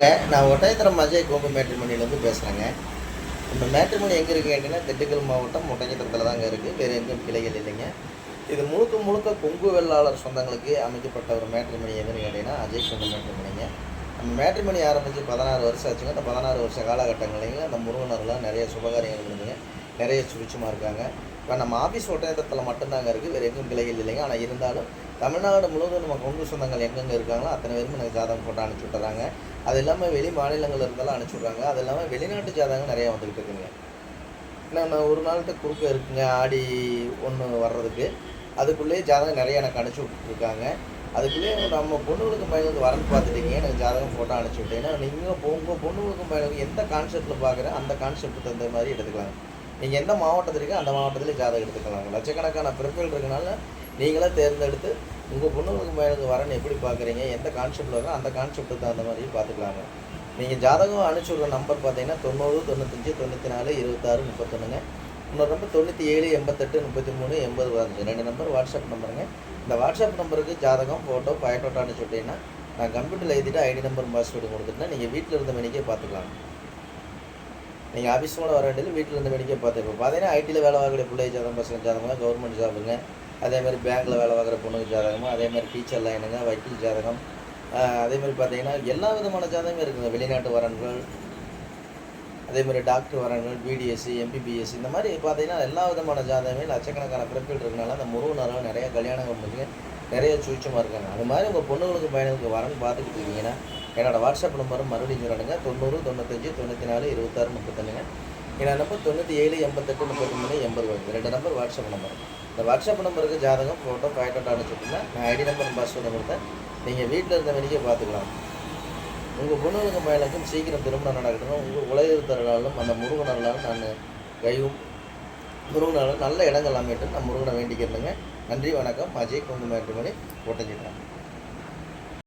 நான் ஒட்டயத்திரம் அஜய் கோம்பு மேட்ரிமோனியிலேருந்து பேசுகிறேங்க. நம்ம மேட்ரிமோனி எங்கே இருக்குது கேட்டிங்கன்னா, திண்டுக்கல் மாவட்டம் ஒட்டயத்திரத்தில் தாங்க இருக்குது. வேறு எங்கேயும் கிளைகள் இல்லைங்க. இது முழுக்க முழுக்க கொங்கு வெள்ளாளர் சொந்தங்களுக்கு அமைக்கப்பட்ட ஒரு மேட்ரிமோனி எதுன்னு கேட்டிங்கன்னா, அஜய் கோம்பு மேட்ரிமோனிங்க. நம்ம மேட்ரிமோனி ஆரம்பித்து 16 வருஷம் ஆச்சுங்க. அந்த 16 வருஷ காலகட்டங்களையும் அந்த முருகனர்லாம் நிறைய சுபகாரியங்கள் இருக்குதுங்க. நிறைய சுவிட்சமாக இருக்காங்க. இப்போ நம்ம ஆஃபீஸ் ஒட்டயத்திரத்தில் மட்டும்தாங்க இருக்குது. வேறு எங்கும் கிளைகள் இல்லைங்க. ஆனால் இருந்தாலும் தமிழ்நாடு முழுவதும் நம்ம கொங்கு சொந்தங்கள் எங்கெங்கே இருக்காங்களோ அத்தனை பேருமே எனக்கு ஜாதகம் போட்டு அனுப்பிச்சி விட்டுறாங்க. அது இல்லாமல் வெளி மாநிலங்கள் இருந்தாலும் அனுப்பிச்சி விட்றாங்க. அது இல்லாமல் வெளிநாட்டு ஜாதகம் நிறையா வந்துக்கிட்டு இருக்குங்க. இன்னும் ஒரு நாள்கிட்ட குறுக்க இருக்குங்க, ஆடி 1 வர்றதுக்கு. அதுக்குள்ளேயே ஜாதகம் நிறைய எனக்கு அனுப்பிச்சி விட்டுருக்காங்க. அதுக்குள்ளேயே நம்ம பொண்ணுகளுக்கு பையனுக்கு வரன்னு பார்த்துட்டீங்க, எனக்கு ஜாதகம் ஃபோட்டோ அனுப்பிச்சி விட்டீங்கன்னா, நீங்கள் உங்கள் பொண்ணுகளுக்கும் பையனுக்கு எந்த கான்செப்ட்டில் பார்க்குறேன் அந்த கான்செப்ட் தகுந்த மாதிரி எடுத்துக்கலாம். நீங்கள் எந்த மாவட்டத்தில் இருக்கோ அந்த மாவட்டத்திலே ஜாதகம் எடுத்துக்கலாங்க. லட்சக்கணக்கான ப்ரிஃபைல் இருக்கனால நீங்களே தேர்ந்தெடுத்து உங்கள் பொண்ணுங்களுக்கு பையனுக்கு வரன்னு எப்படி பார்க்குறீங்க, எந்த கான்செப்ட்டில் இருக்கோ அந்த கான்செப்ட்டுக்கு தகுந்த மாதிரி பார்த்துக்கலாங்க. நீங்கள் ஜாதகம் அனுப்பிச்சி விட்ற நம்பர் பார்த்தீங்கன்னா 90 95 94 26 31ங்க. இன்னொரு நம்பர் 97 88 33 80 15. 2 number WhatsApp நம்பருங்க. இந்த வாட்ஸ்அப் நம்பருக்கு ஜாதகம் ஃபோட்டோ பயோடோட்டோ அனுப்பிச்சி விட்டீங்கன்னா நான் கம்ப்யூட்டரில் எழுதிட்டு ஐடி நம்பர் பாஸ்வேர்டு கொடுத்துட்டேன்னா நீங்கள் வீட்டில் இருந்த மணிக்கே பார்த்துக்கலாம். நீங்கள் ஆஃபீஸ் கூட வர வேண்டியது வீட்டில் இருந்த மணிக்கே பார்த்துருப்போம். பார்த்தீங்கன்னா ஐடியில் வேலை வாங்கக்கூடிய பிள்ளை ஜாதகம், பசங்க ஜாதகமாக, கவர்மெண்ட் ஜாபுங்க, அதேமாதிரி பேங்க்கில் வேலை பார்க்குற பொண்ணுக்கு ஜாதகமாக, அதேமாதிரி டீச்சர் லைனுங்க, வக்கீல் ஜாதகம், அதேமாதிரி பார்த்தீங்கன்னா எல்லா விதமான ஜாதகமே இருக்குதுங்க. வெளிநாட்டு வரன்கள், அதேமாதிரி டாக்டர் வரன்கள், பிடிஎஸ்சி, எம்பிபிஎஸ்சி, இந்த மாதிரி பார்த்தீங்கன்னா எல்லா விதமான ஜாதகமே லட்சக்கணக்கான பிறப்பில் இருக்கனால அந்த முருகனரால் நிறைய கல்யாணங்கள் முடிஞ்சுங்க, நிறைய சூட்சமாக இருக்காங்க. அது மாதிரி உங்கள் பொண்ணுங்களுக்கு பையனுக்கு வரன்னு பார்த்துக்கிட்டு இருக்கீங்கன்னா என்னோடய வாட்ஸ்அப் நம்பரும் மறுபடியும் சொல்லுங்க. 90 95 94 26 31ங்க. என்னோட நம்பர் 97 88 33 80 வருது. 2 நம்பர் வாட்ஸ்அப் நம்பர். இந்த வாட்ஸ்அப் நம்பருக்கு ஜாதகம் ஃபோட்டோ பயோடோட்டோ அனுப்பிச்சுட்டிங்கன்னா நான் ஐடி நம்பர் பாஸ்வேர்டு கொடுத்தேன். நீங்கள் வீட்டில் இருந்த மணிக்கே பார்த்துக்கலாம். உங்கள் பொண்ணுங்களுக்கு பையனுக்கும் சீக்கிரம் திருமணம் நடக்கணும். உங்கள் உலகில் தரலாலும் அந்த முருகனர்களாலும் நான் கையும் முருகனாலும் நல்ல இடங்கள் அமைட்டு நான் முருகனை வேண்டிக்கிறேங்க. நன்றி, வணக்கம். அஜய் கோம்பு மேட்ரிமோனி ஒட்டஞ்சிட்டேன்.